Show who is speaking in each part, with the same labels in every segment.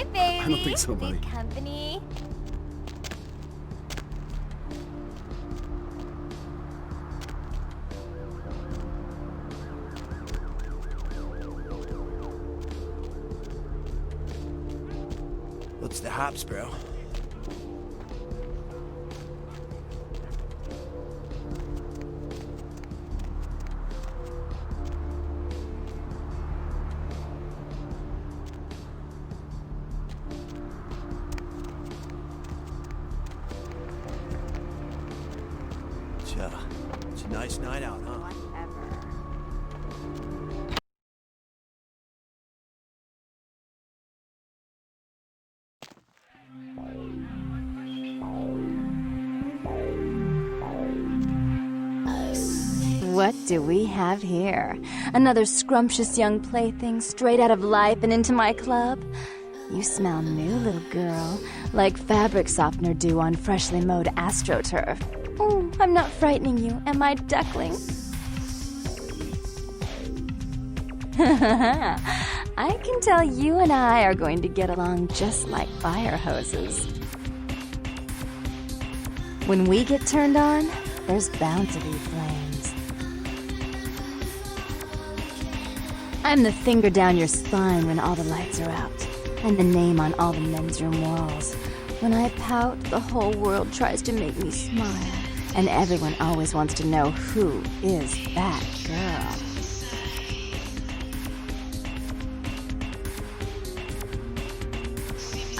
Speaker 1: Hey, baby.
Speaker 2: I don't think so, buddy.
Speaker 1: Need company?
Speaker 2: What's the hops, bro? It's a nice night out, huh?
Speaker 1: Whatever. What do we have here? Another scrumptious young plaything straight out of life and into my club? You smell new, little girl, like fabric softener dew on freshly mowed astroturf. Oh, I'm not frightening you, am I, duckling? I can tell you and I are going to get along just like fire hoses. When we get turned on, there's bound to be flames. I'm the finger down your spine when all the lights are out, and the name on all the men's room walls. When I pout, the whole world tries to make me smile, and everyone always wants to know who is that girl.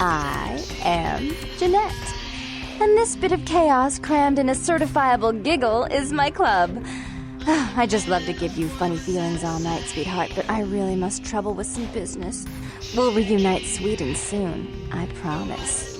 Speaker 1: I am Jeanette, and this bit of chaos crammed in a certifiable giggle is my club. I just love to give you funny feelings all night, sweetheart, but I really must trouble with some business. We'll reunite sweet and soon, I promise.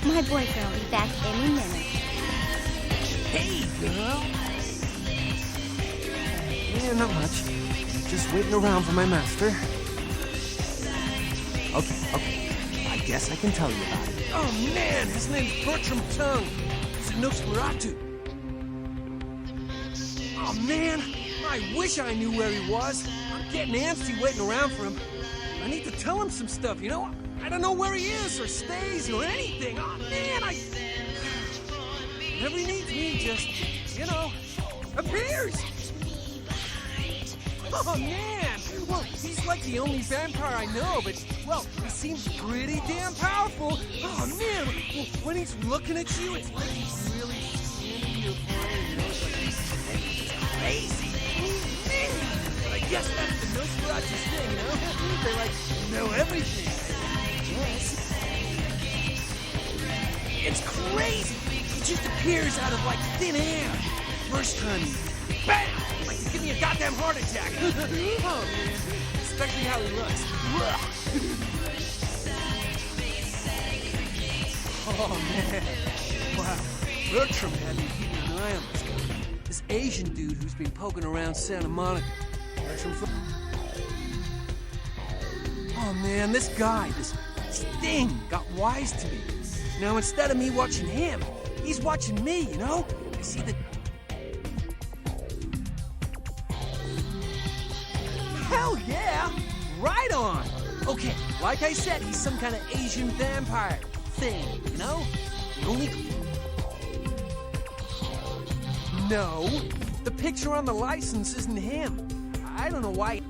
Speaker 1: My boyfriend will be back any minute.
Speaker 2: Hey, girl! Yeah, not much. Just waiting around for my master. Okay. I guess I can tell you about it. Oh, man! His name's Bertram Tongue. He's a Nosferatu. Oh, man! I wish I knew where he was. I'm getting antsy waiting around for him. I need to tell him some stuff, you know? I don't know where he is or stays or anything. Oh, man, whenever he needs me, just, you know, appears. Oh, man. Well, he's like the only vampire I know, but, well, he seems pretty damn powerful. Oh, man. When he's looking at you, it's like he's really standing you apart, you know? It's crazy. Oh, man. But I guess that's the Nosferatu's thing, you know? They, like, know everything. It's crazy! It just appears out of, like, thin air. First time, bam! Like to give me a goddamn heart attack. Oh, man. Especially how he looks. Oh, man. Wow. Bertram had me keeping an eye on this guy. This Asian dude who's been poking around Santa Monica. Bertram... Oh, man, this guy, this thing got wise to me. Now, instead of me watching him, he's watching me, you know? I see the... Hell yeah! Right on! Okay, like I said, he's some kind of Asian vampire thing, you know? The only... No, the picture on the license isn't him. I don't know why...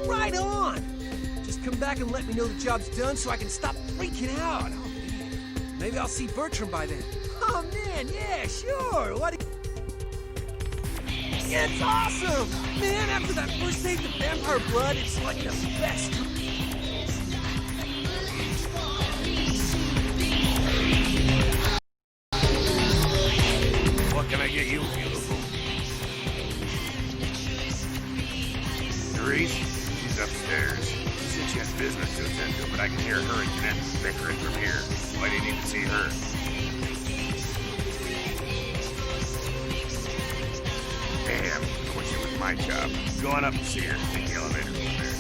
Speaker 2: Right on! Just come back and let me know the job's done so I can stop freaking out. Oh, man. Maybe I'll see Bertram by then. Oh, man, yeah, sure. What? It's awesome! Man, after that first taste of vampire blood, it's like the best.
Speaker 3: What can I get you, beautiful? Therese? She's upstairs. She said she has business to attend to. but I can hear her and Jeanette bickering from here. Why do you need to see her? Damn, I wish it was my job. Go on up and see her. Take the elevator over there.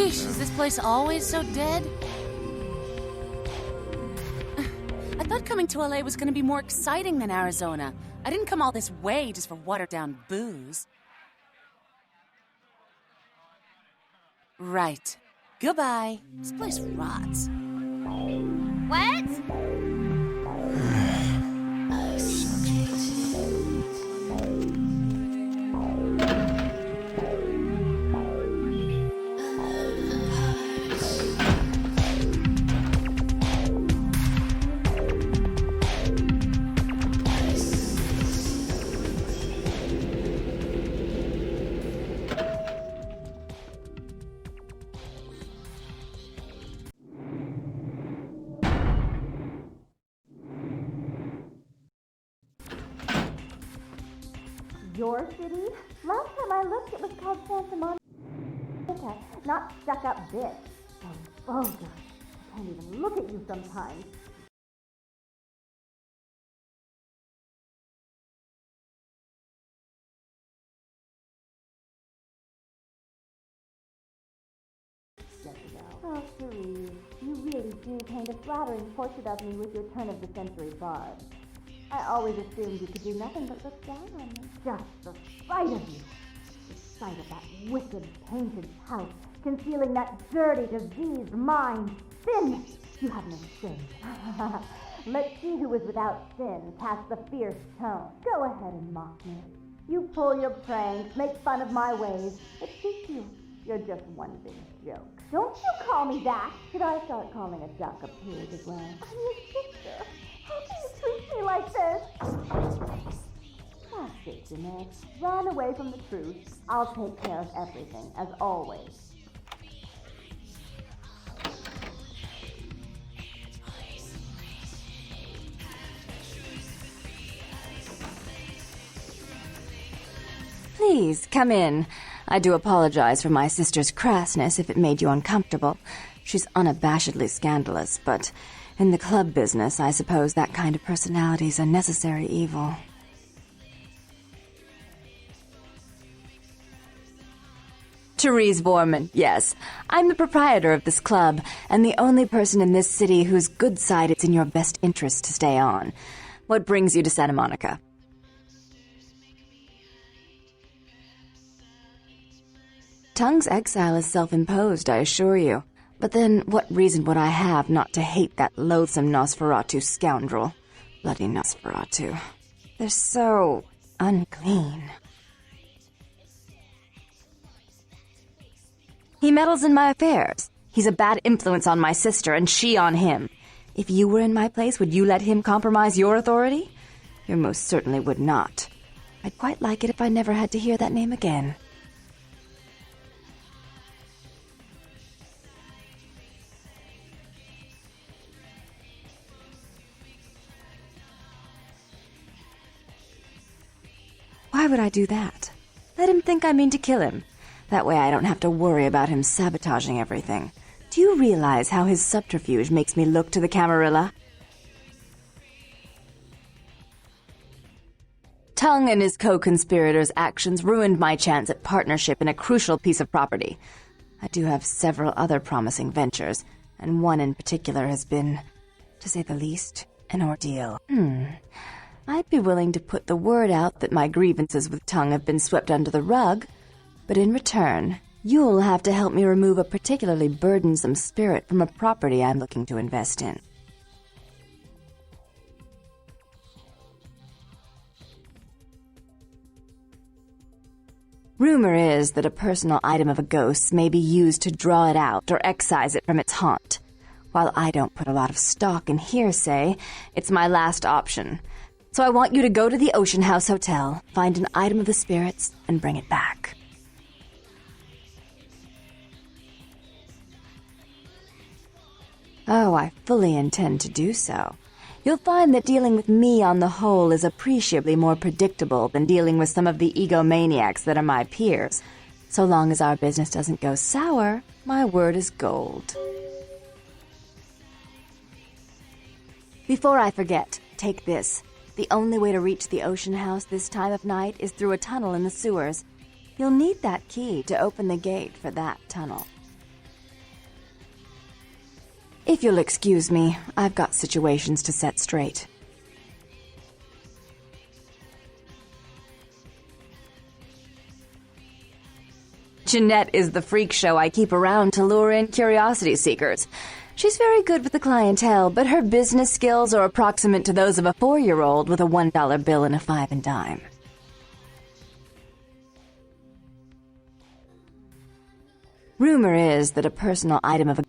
Speaker 4: Is this place always so dead? I thought coming to LA was gonna be more exciting than Arizona. I didn't come all this way just for watered-down booze. Right. Goodbye. This place rots.
Speaker 1: What? Your city? Last time I looked, it was called Santa Monica, not stuck-up bitch. So vulgar. I can't even look at you sometimes. Oh, Cherise, you really do paint a flattering portrait of me with your turn-of-the-century barb. I always assumed you could do nothing but look down on me. Just the sight of you. The sight of that wicked painted house, concealing that dirty, diseased mind. Sin! You have no sin. Let's see who is without sin past the fierce tone. Go ahead and mock me. You pull your pranks, make fun of my ways. It suits you. You're just one big joke. Don't you call me that. Should I start calling a duck a pig as well? I'm your sister. How can you treat me like this? That's it, Jeanette. Run away from the truth. I'll take care of everything, as always.
Speaker 5: Please, come in. I do apologize for my sister's crassness if it made you uncomfortable. She's unabashedly scandalous, but in the club business, I suppose that kind of personality's a necessary evil. Therese Vorman, yes. I'm the proprietor of this club, and the only person in this city whose good side it's in your best interest to stay on. What brings you to Santa Monica? Tung's exile is self-imposed, I assure you. But then, what reason would I have not to hate that loathsome Nosferatu scoundrel? Bloody Nosferatu. They're so unclean. He meddles in my affairs. He's a bad influence on my sister, and she on him. If you were in my place, would you let him compromise your authority? You most certainly would not. I'd quite like it if I never had to hear that name again. Why would I do that? Let him think I mean to kill him. That way I don't have to worry about him sabotaging everything. Do you realize how his subterfuge makes me look to the Camarilla? Tung and his co-conspirators' actions ruined my chance at partnership in a crucial piece of property. I do have several other promising ventures, and one in particular has been, to say the least, an ordeal. I'd be willing to put the word out that my grievances with Tung have been swept under the rug, but in return, you'll have to help me remove a particularly burdensome spirit from a property I'm looking to invest in. Rumor is that a personal item of a ghost's may be used to draw it out or excise it from its haunt. While I don't put a lot of stock in hearsay, it's my last option. So I want you to go to the Ocean House Hotel, find an item of the spirits, and bring it back. Oh, I fully intend to do so. You'll find that dealing with me on the whole is appreciably more predictable than dealing with some of the egomaniacs that are my peers. So long as our business doesn't go sour, my word is gold. Before I forget, take this. The only way to reach the Ocean House this time of night is through a tunnel in the sewers. You'll need that key to open the gate for that tunnel. If you'll excuse me, I've got situations to set straight. Jeanette is the freak show I keep around to lure in curiosity seekers. She's very good with the clientele, but her business skills are approximate to those of a 4-year-old with a $1 bill and a 5 and dime. Rumor is that a personal item of a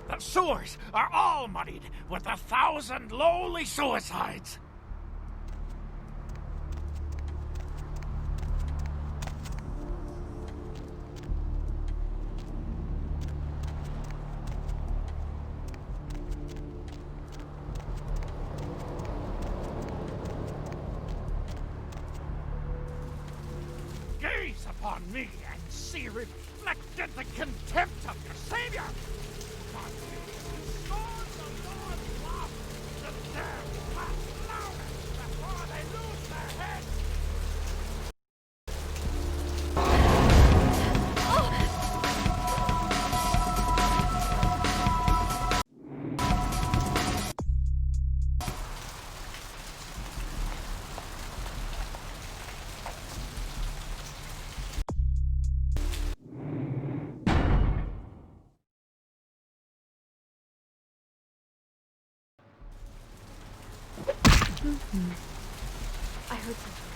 Speaker 3: The sewers are all muddied with 1,000 lowly suicides. Gaze upon me and see reflected the contempt of your savior.
Speaker 1: I heard something.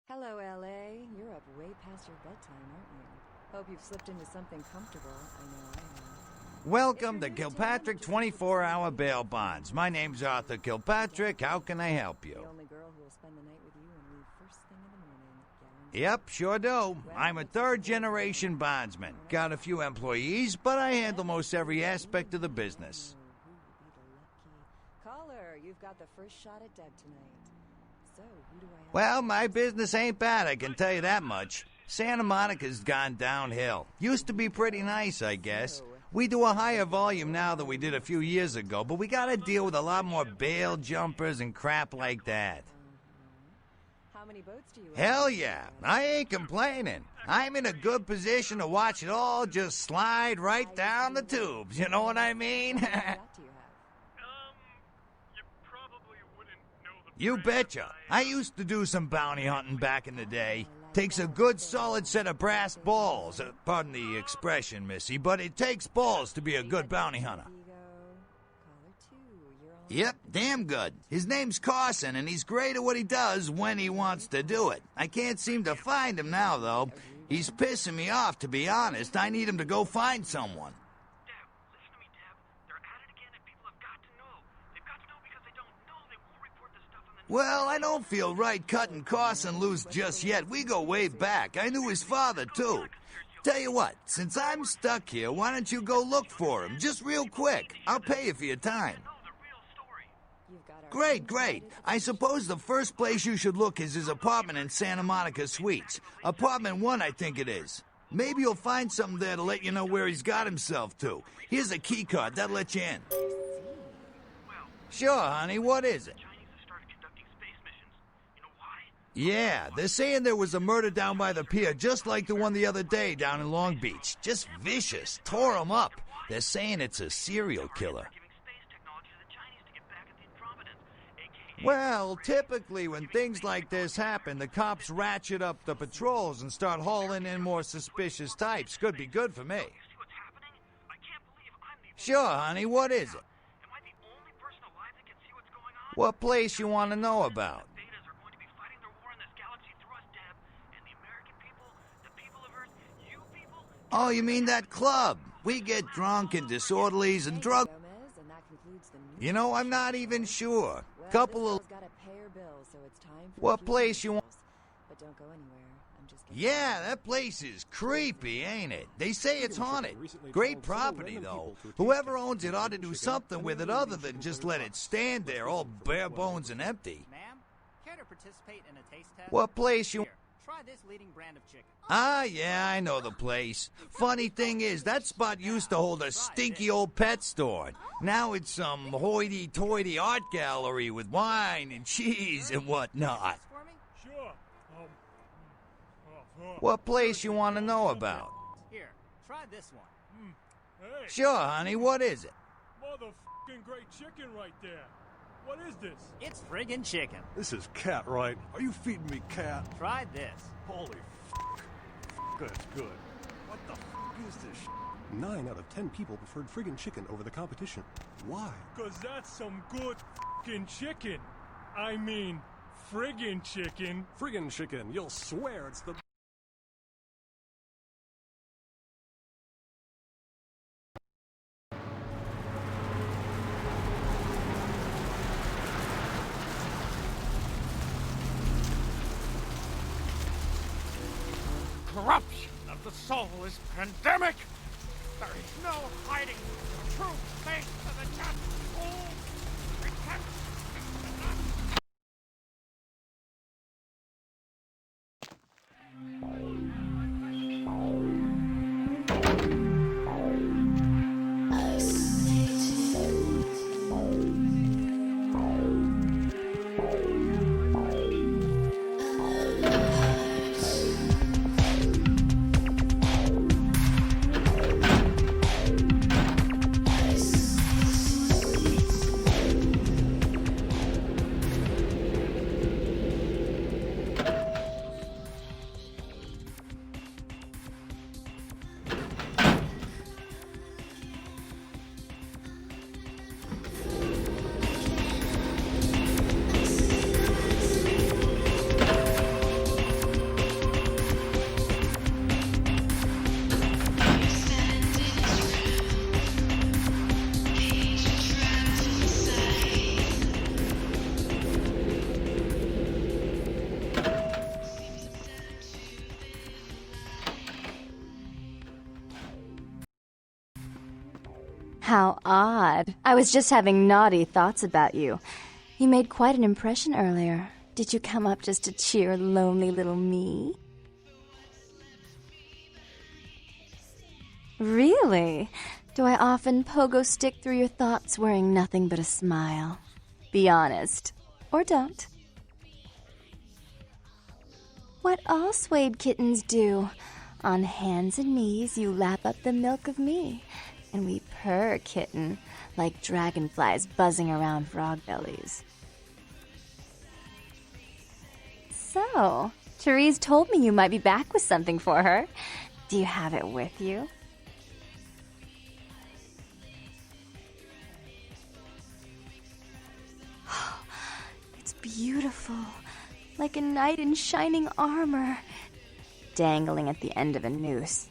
Speaker 6: Hello, LA. You're up way past your bedtime, aren't you? Hope you've slipped into something comfortable. I know I have.
Speaker 7: Welcome to Kilpatrick 24-hour bail bonds. My name's Arthur Kilpatrick. How can I help
Speaker 6: The
Speaker 7: you?
Speaker 6: only girl who will spend the night with you and leave first thing in the morning. Guaranteed.
Speaker 7: Yep, sure do. I'm a third-generation bondsman. Got a few employees, but I handle most every aspect of the business.
Speaker 6: Who would be the lucky caller? You've got the first shot at Deb tonight. So, who do I have?
Speaker 7: Well, my business ain't bad, I can tell you that much. Santa Monica's gone downhill. Used to be pretty nice, I guess. We do a higher volume now than we did a few years ago, but we gotta deal with a lot more bail jumpers and crap like that.
Speaker 6: How many boats do you have?
Speaker 7: Hell yeah, I ain't complaining. I'm in a good position to watch it all just slide right down the tubes, you know what I mean?
Speaker 6: What yacht do you have?
Speaker 3: You probably wouldn't know the
Speaker 7: You betcha. I used to do some bounty hunting back in the day. Takes a good solid set of brass balls. Pardon the expression, Missy, but it takes balls to be a good bounty hunter.
Speaker 6: Vigo. Caller 2. You're on.
Speaker 7: Yep, damn good. His name's Carson, and he's great at what he does when he wants to do it. I can't seem to find him now, though. He's pissing me off, to be honest. I need him to go find someone.
Speaker 3: Deb, listen to me, Deb. They're at it again, and people have got to know. They've got to know because they don't know. They won't report the stuff on the news.
Speaker 7: Well, I don't feel right cutting Carson loose just yet. We go way back. I knew his father, too. Tell you what, since I'm stuck here, why don't you go look for him? Just real quick. I'll pay you for your time.
Speaker 3: Know the real story.
Speaker 6: You've got our
Speaker 7: Great, great. I suppose the first place you should look is his apartment in Santa Monica Suites. Apartment 1, I think it is. Maybe you'll find something there to let you know where he's got himself to. Here's a key card. That'll let you in. Sure, honey. What is it?
Speaker 3: Chinese have started conducting space missions. You know why?
Speaker 7: Yeah, they're saying there was a murder down by the pier, just like the one the other day down in Long Beach. Just vicious. Tore 'em up. They're saying it's a serial killer.
Speaker 3: Giving space technology to the Chinese to get back at the Improvidence, aka
Speaker 7: Well, typically when things like this happen, the cops ratchet up the patrols and start hauling in more suspicious types. Could be good for me.
Speaker 3: see what's happening? I can't believe I'm the
Speaker 7: Sure, honey. What is it?
Speaker 3: Am I the only person alive that can see what's going on?
Speaker 7: What place you want to know about?
Speaker 3: Betas are going to be fighting their war in this galaxy through us, Deb. And the American people, the people of Earth, you people,
Speaker 7: Oh, you mean that club? We get drunk and disorderlies and drug...
Speaker 6: Gomez, and that concludes the news.
Speaker 7: You know, I'm not even sure.
Speaker 6: Well,
Speaker 7: Couple
Speaker 6: this
Speaker 7: of...
Speaker 6: girl's got to pay her bills, so it's time for
Speaker 7: What
Speaker 6: a few
Speaker 7: place you want-
Speaker 6: commercials. But don't go anywhere. I'm just getting
Speaker 7: Yeah, that place is creepy, ain't it? They say it's haunted. Great property, though. Whoever owns it ought to do something with it other than just let it stand there all bare bones and empty.
Speaker 8: Ma'am, care to participate in a taste test?
Speaker 7: What place you...
Speaker 8: Here, try this leading brand of chicken.
Speaker 7: Ah, yeah, I know the place. Funny thing is, that spot used to hold a stinky old pet store. Now it's some hoity-toity art gallery with wine and cheese and whatnot.
Speaker 8: For me?
Speaker 2: Sure.
Speaker 7: What place you want to know about?
Speaker 8: Here, try this one.
Speaker 2: Hey,
Speaker 7: Sure, honey, what is it?
Speaker 2: motherfucking great chicken right there. What is this?
Speaker 8: It's friggin' chicken.
Speaker 9: This is cat, right? Are you feeding me cat?
Speaker 8: Try this.
Speaker 9: Holy f***. That's good. What the f*** is this sh**? 9 out of 10 people preferred friggin' chicken over the competition. Why?
Speaker 2: Cause that's some good fucking chicken. I mean, friggin' chicken.
Speaker 9: Friggin' chicken, you'll swear it's the...
Speaker 3: corruption of the soul is pandemic. There is no hiding the true face of the just soul. Repent.
Speaker 1: How odd. I was just having naughty thoughts about you. You made quite an impression earlier. Did you come up just to cheer lonely little me? Really? Do I often pogo stick through your thoughts wearing nothing but a smile? Be honest. Or don't. What all swayed kittens do. On hands and knees you lap up the milk of me, and we purr, kitten, like dragonflies buzzing around frog bellies. So, Therese told me you might be back with something for her. Do you have it with you? It's beautiful, like a knight in shining armor, dangling at the end of a noose.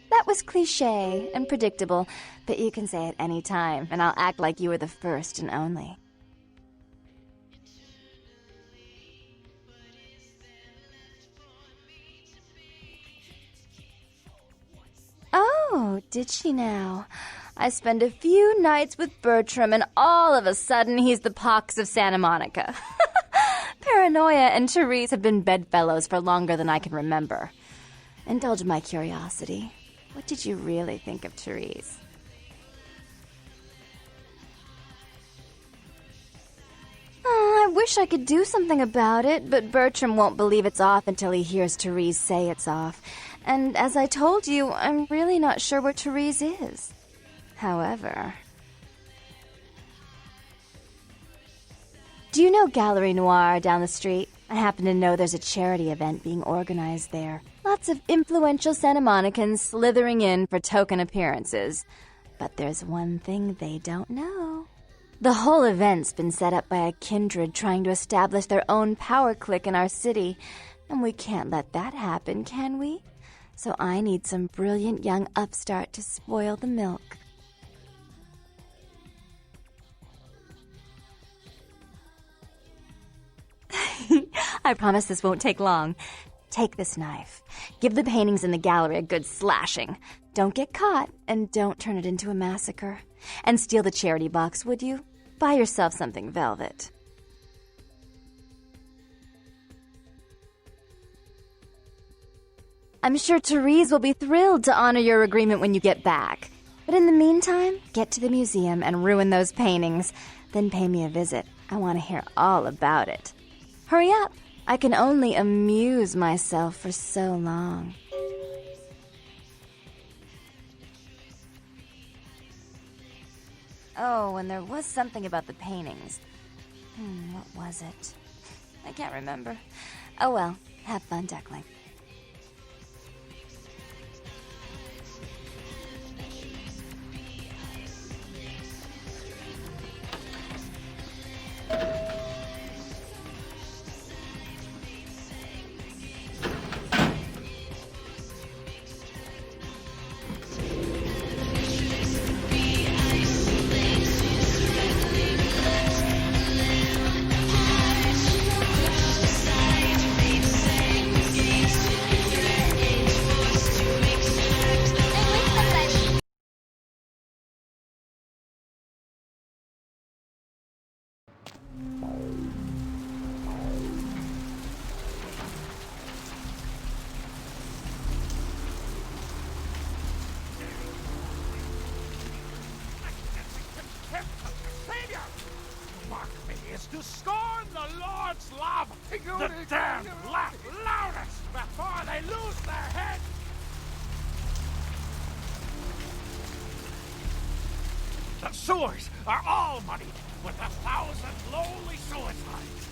Speaker 1: That was cliché and predictable, but you can say it any time, and I'll act like you were the first and only. Oh, did she now? I spend a few nights with Bertram, and all of a sudden he's the pox of Santa Monica. Paranoia and Therese have been bedfellows for longer than I can remember. Indulge my curiosity. What did you really think of Therese? Oh, I wish I could do something about it, but Bertram won't believe it's off until he hears Therese say it's off. And as I told you, I'm really not sure where Therese is. However... Do you know Gallery Noir down the street? I happen to know there's a charity event being organized there. Lots of influential Santa Monicans slithering in for token appearances. But there's one thing they don't know. The whole event's been set up by a kindred trying to establish their own power clique in our city. And we can't let that happen, can we? So I need some brilliant young upstart to spoil the milk. I promise this won't take long. Take this knife. Give the paintings in the gallery a good slashing. Don't get caught, and don't turn it into a massacre. And steal the charity box, would you? Buy yourself something velvet. I'm sure Therese will be thrilled to honor your agreement when you get back. But in the meantime, get to the museum and ruin those paintings. Then pay me a visit. I want to hear all about it. Hurry up. I can only amuse myself for so long. Oh, and there was something about the paintings. What was it? I can't remember. Oh well, have fun, Duckling.
Speaker 3: To scorn the Lord's love, the damned laugh loudest before they lose their heads. The sewers are all muddied with 1,000 lonely suicides.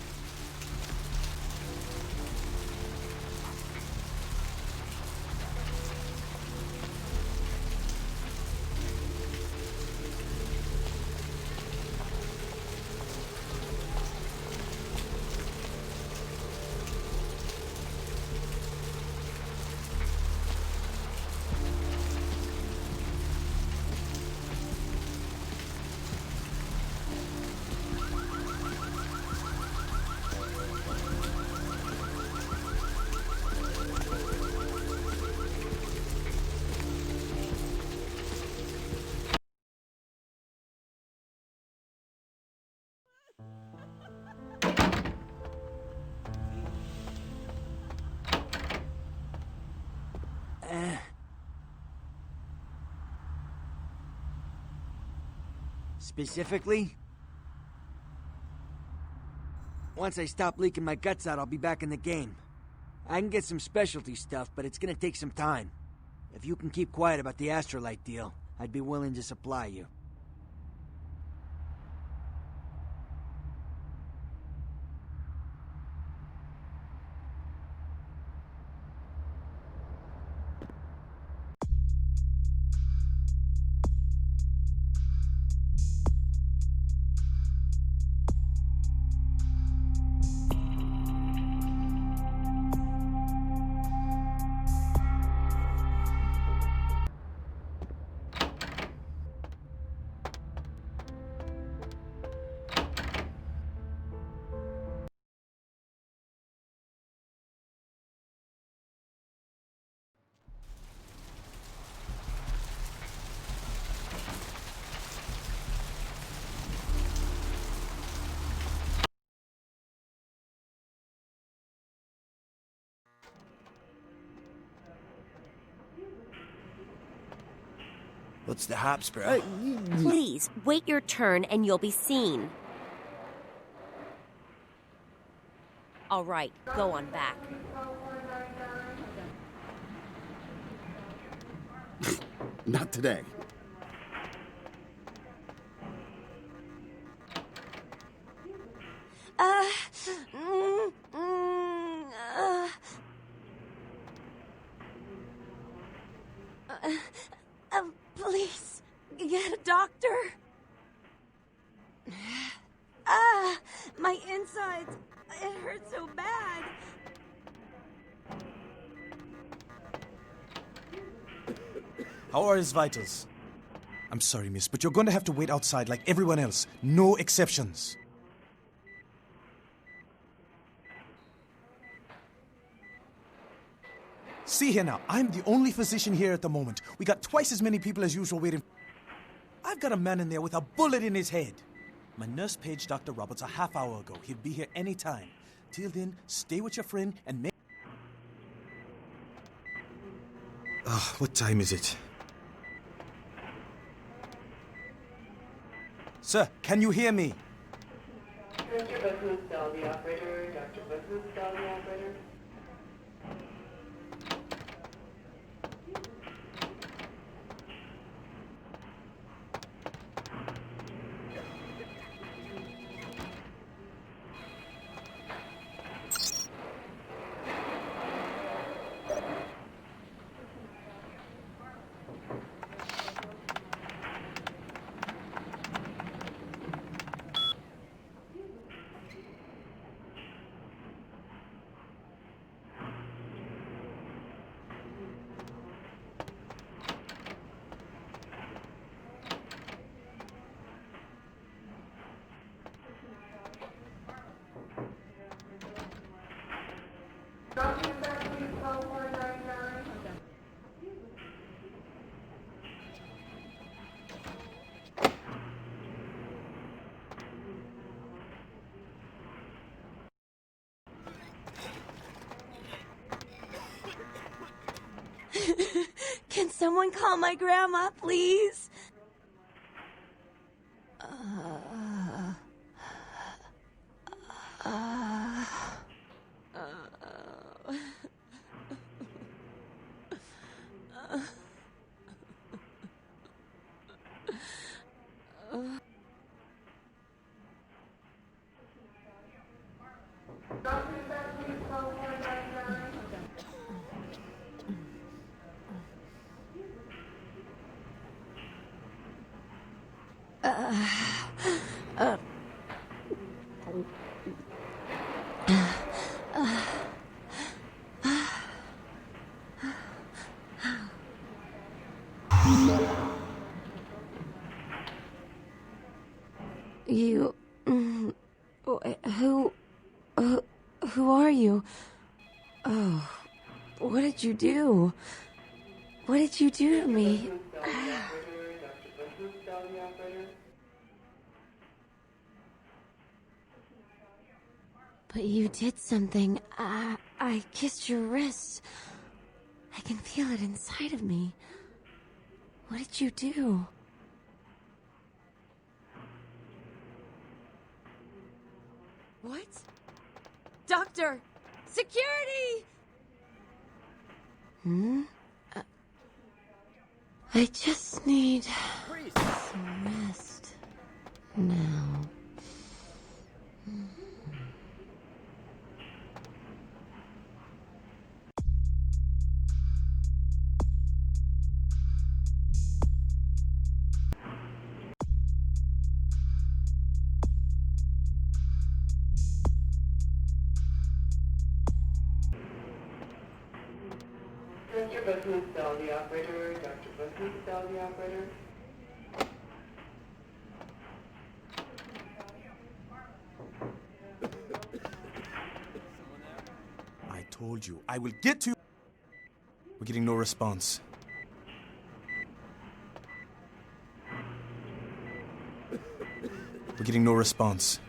Speaker 10: Specifically? Once I stop leaking my guts out, I'll be back in the game. I can get some specialty stuff, but it's gonna take some time. If you can keep quiet about the Astrolite deal, I'd be willing to supply you. What's the hops, bro?
Speaker 11: Please, wait your turn and you'll be seen. All right, go on back.
Speaker 12: Not today.
Speaker 11: Please, get a doctor. My insides. It hurts so bad.
Speaker 13: How are his vitals? I'm sorry, miss, but you're going to have to wait outside like everyone else. No exceptions. See here now, I'm the only physician here at the moment. We got twice as many people as usual waiting. I've got a man in there with a bullet in his head. My nurse paged Dr. Roberts a half hour ago. He'll be here any time. Till then, stay with your friend and make... what time is it? Sir, can you hear me?
Speaker 14: Dr. Bethlehem, dial the operator. Dr. Bethlehem, dial the operator.
Speaker 11: Can someone call my grandma, please? You... Who are you? Oh, what did you do? What did you do to me? But you did something. I kissed your wrist. I can feel it inside of me. What did you do? What? Doctor! Security! Hmm? I just need some rest now.
Speaker 14: Dr. Bethesda, the operator. Dr. Bethesda, the operator.
Speaker 13: I told you, I will get to... We're getting no response. We're getting no response.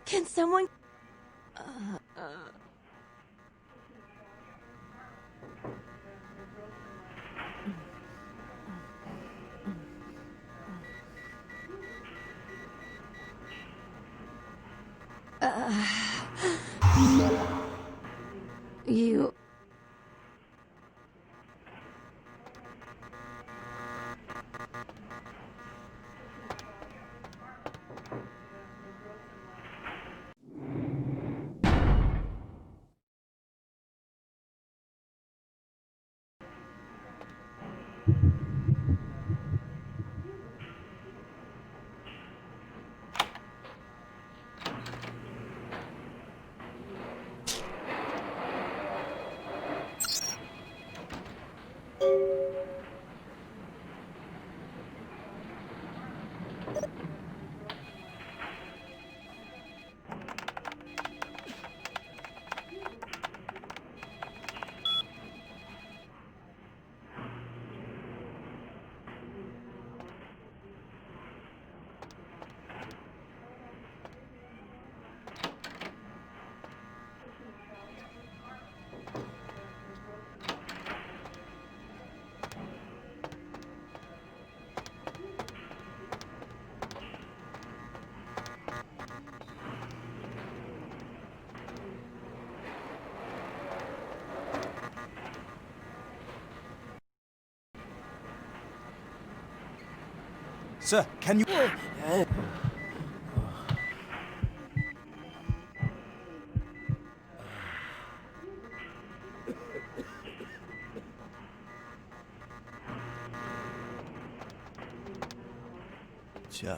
Speaker 11: Can someone... You...
Speaker 13: Sir, can you... Sure.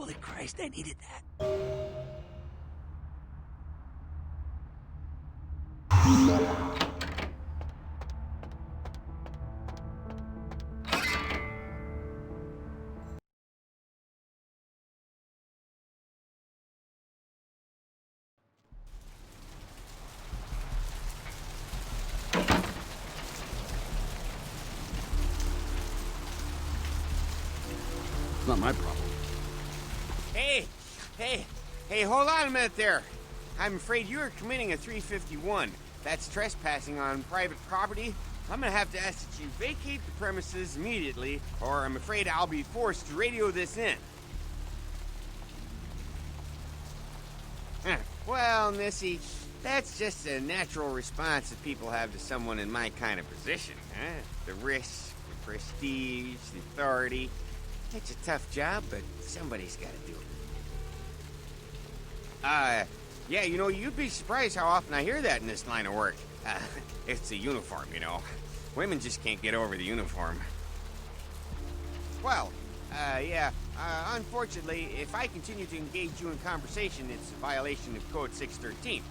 Speaker 10: Holy Christ, I needed that.
Speaker 12: It's not my problem.
Speaker 15: Hey, hold on a minute there. I'm afraid you are committing a 351. That's trespassing on private property. I'm gonna have to ask that you vacate the premises immediately, or I'm afraid I'll be forced to radio this in. Well, Missy, that's just a natural response that people have to someone in my kind of position, huh? The risk, the prestige, the authority. It's a tough job, but somebody's gotta do it. Yeah, you know, you'd be surprised how often I hear that in this line of work. It's a uniform, you know. Women just can't get over the uniform. Well, yeah, unfortunately, if I continue to engage you in conversation, it's a violation of Code 613.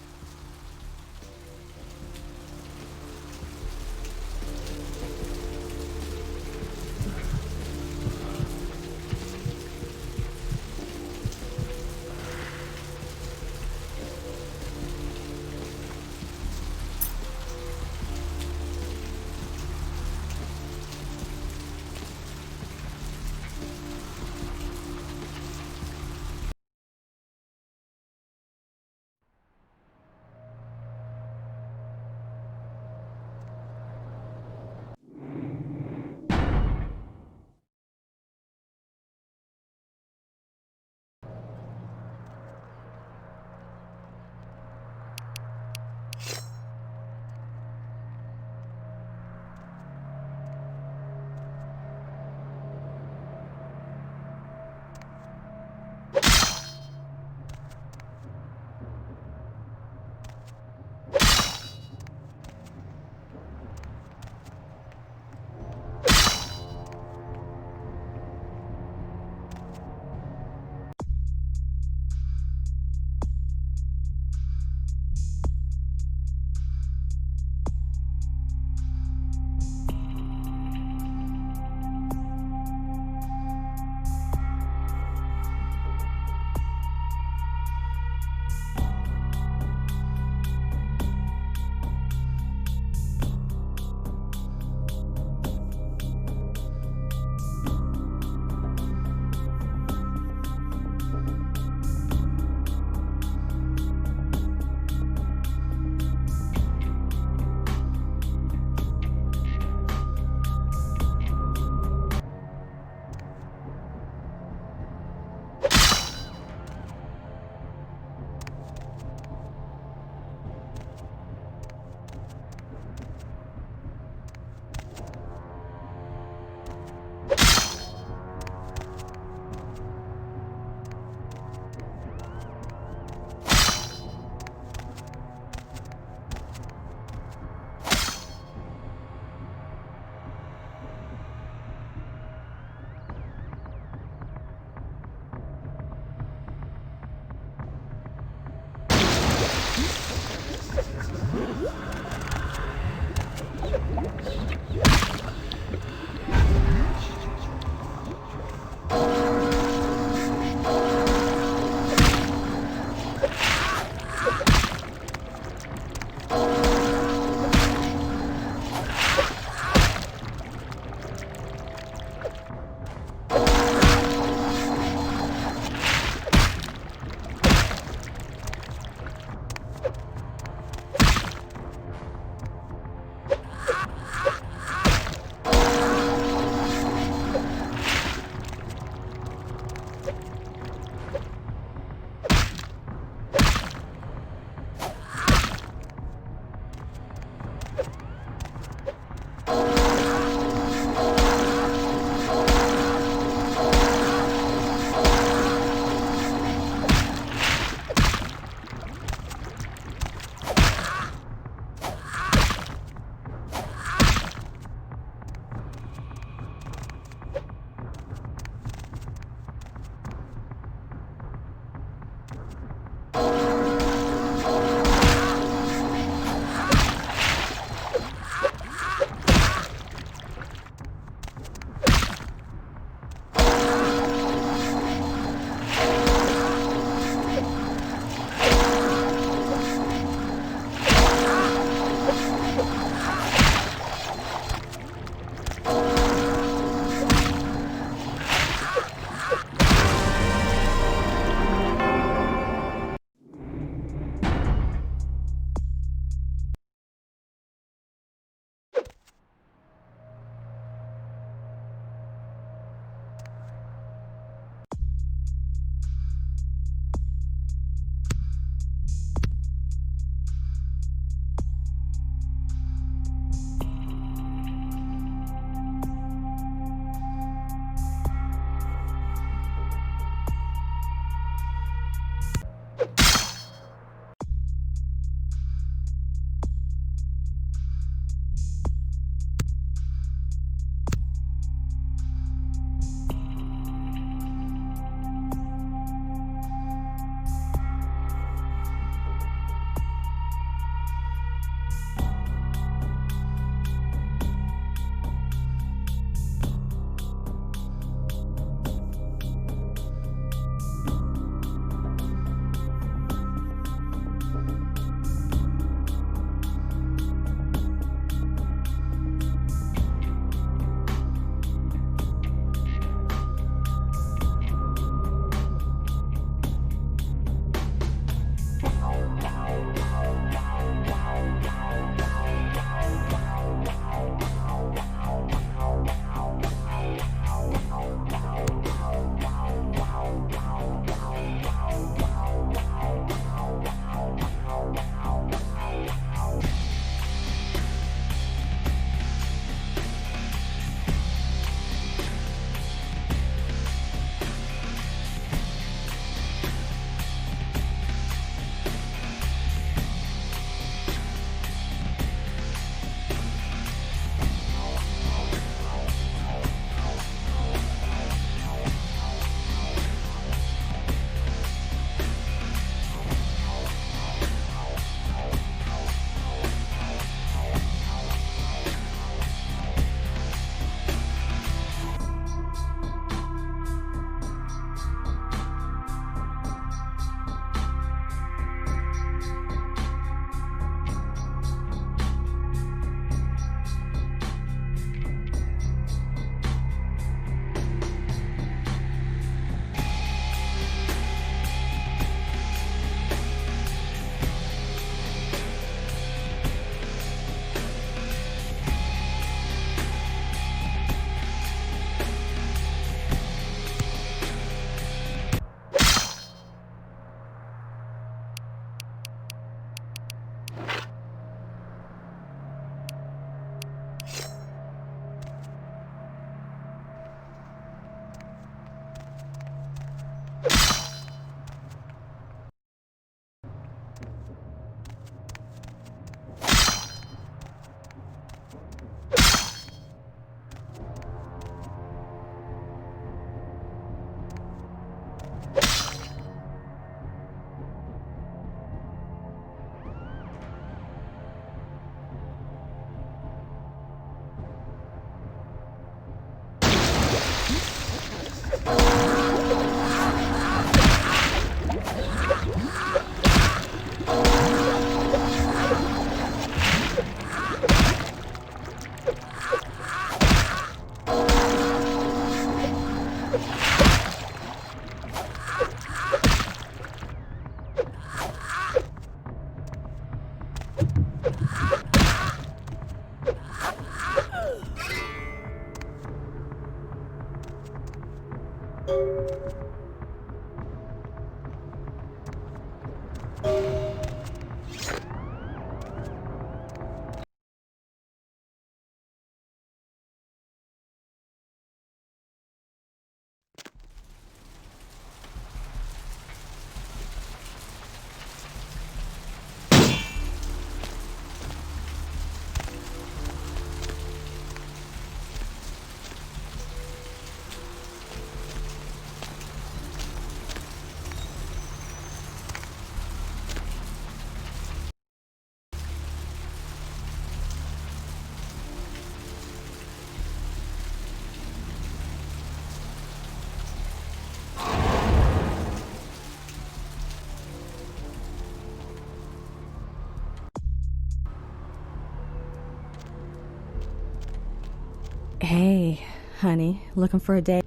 Speaker 16: Hey, honey, looking for a date?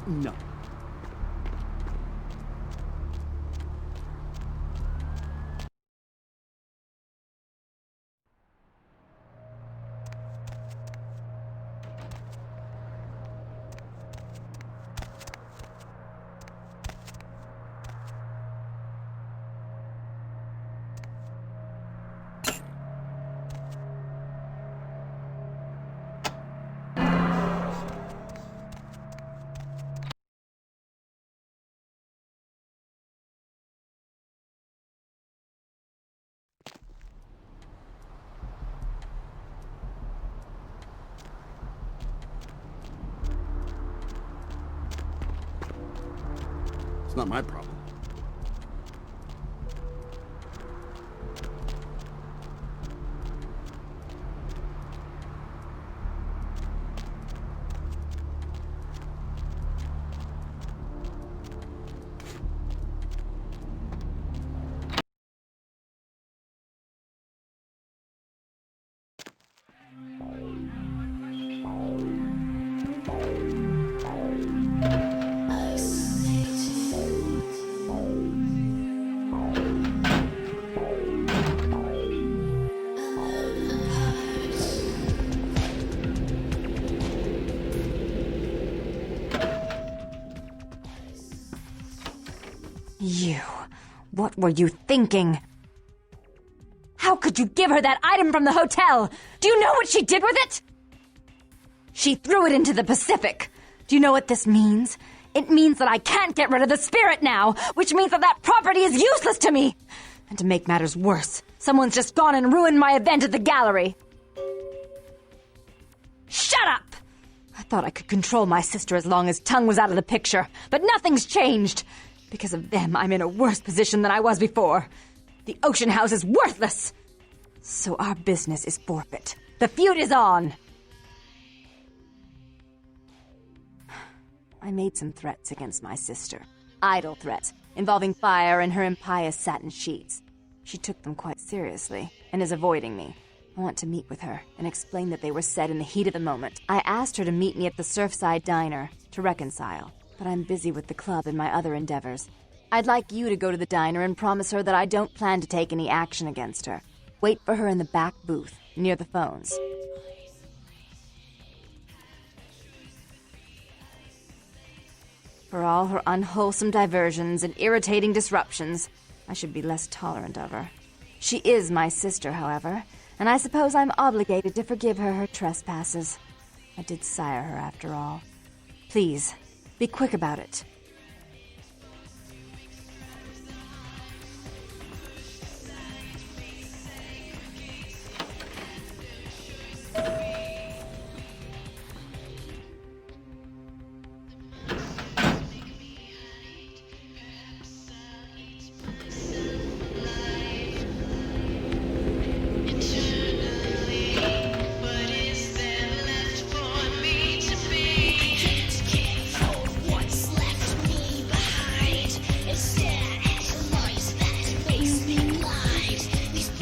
Speaker 12: No. It's not my problem.
Speaker 5: You. What were you thinking? How could you give her that item from the hotel? Do you know what she did with it? She threw it into the Pacific. Do you know what this means? It means that I can't get rid of the spirit now, which means that that property is useless to me. And to make matters worse, someone's just gone and ruined my event at the gallery. Shut up! I thought I could control my sister as long as Tongue was out of the picture, but nothing's changed. Because of them, I'm in a worse position than I was before. The Ocean House is worthless. So our business is forfeit. The feud is on. I made some threats against my sister. Idle threats, involving fire and her impious satin sheets. She took them quite seriously, and is avoiding me. I want to meet with her, and explain that they were said in the heat of the moment. I asked her to meet me at the Surfside Diner, to reconcile. but I'm busy with the club and my other endeavors. I'd like you to go to the diner and promise her that I don't plan to take any action against her. Wait for her in the back booth, near the phones. For all her unwholesome diversions and irritating disruptions, I should be less tolerant of her. She is my sister, however, and I suppose I'm obligated to forgive her her trespasses. I did sire her, after all. Please, be quick about it.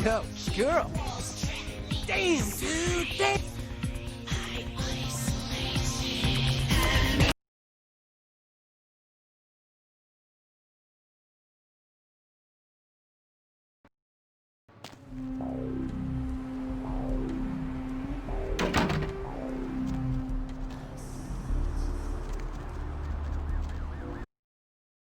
Speaker 2: Yo, girl. Damn, dude. Damn.